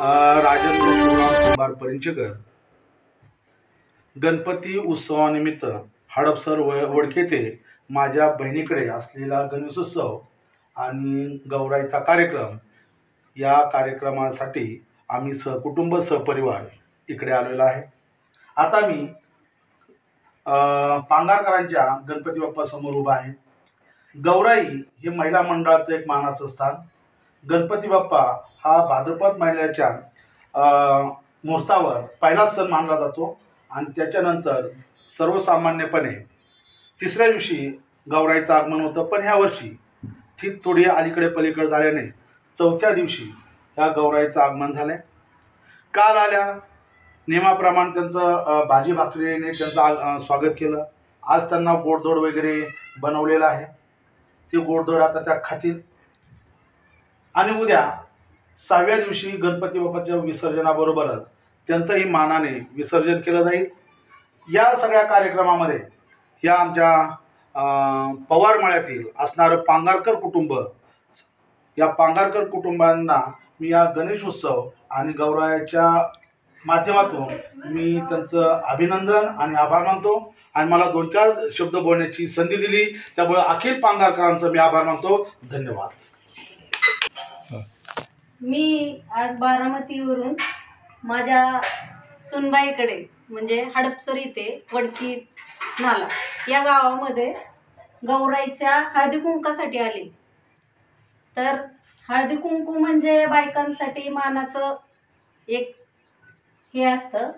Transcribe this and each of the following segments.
राजेंद्र शिवराम कुंभार परिंचकर गणपती उत्सवानिमित्त हडपसर वडके ते माझ्या बहिणीकडे असलेला गणेशोत्सव आणि गौराईचा कार्यक्रम या कार्यक्रमासाठी आम्ही सहकुटुंब सहपरिवार इकडे आलेलो आहे। आता मी पांगारकरांच्या गणपती बाप्पा समोर उभा आहे। गौराई हे महिला मंडळाचं एक मानाचं स्थान। गणपती बाप्पा हा भाद्रपद महिन्याच्या मुहूर्तावर पहिला सण मानला जातो आणि त्याच्यानंतर सर्वसामान्यपणे तिसऱ्या दिवशी गौराईचं आगमन होतं। पण ह्या वर्षी ती थोडी अलीकडे पलीकडे झाल्याने चौथ्या दिवशी ह्या गौराईचं आगमन झालं। काल आल्या नियमाप्रमाणे त्यांचं भाजी भाकरीने त्यांचं स्वागत केलं। आज त्यांना गोडधोड वगैरे बनवलेलं आहे। ते गोडधोड आता त्या खातील आणि उद्या 6व्या दिवशी गणपती बाप्पाच्या विसर्जनाबरोबरच त्यांचंही मानाने विसर्जन केलं जाईल। या सगळ्या कार्यक्रमामध्ये या आमच्या पवारमळ्यातील असणारं पांगारकर कुटुंब, या पांगारकर कुटुंबांना मी या गणेशोत्सव आणि गौराईच्या माध्यमातून मी त्यांचं अभिनंदन आणि आभार मानतो आणि मला 2-4 शब्द बोलण्याची संधी दिली त्यामुळे अखिल पांगारकरांचं मी आभार मानतो। धन्यवाद। मी आज बारामतीवरून माझ्या सुनबाईकडे म्हणजे हडपसर इथे वडकी नाला या गावामध्ये गौराईच्या हळदी कुंकासाठी आले। तर हळदी कुंकू म्हणजे बायकांसाठी मानाचं एक हे असतं,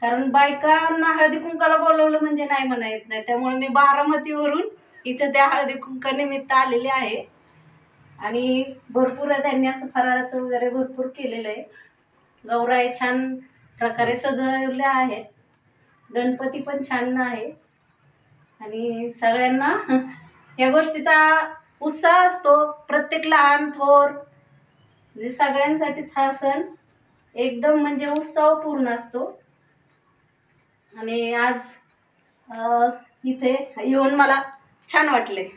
कारण बायकांना हळदी कुंकाला बोलवलं म्हणजे नाही म्हणा येत नाही। त्यामुळे मी बारामतीवरून इथे त्या हळदी कुंका निमित्त आलेले आहे आणि भरपूर त्यांनी असं फराळाचं वगैरे भरपूर केलेलं आहे। गौराई छान प्रकारे सजवल्या आहेत, गणपती पण छान आहे आणि सगळ्यांना या गोष्टीचा उत्साह असतो। प्रत्येक लहान थोर म्हणजे सगळ्यांसाठीच हा सण एकदम म्हणजे उत्साहपूर्ण असतो आणि आज इथे येऊन मला छान वाटले।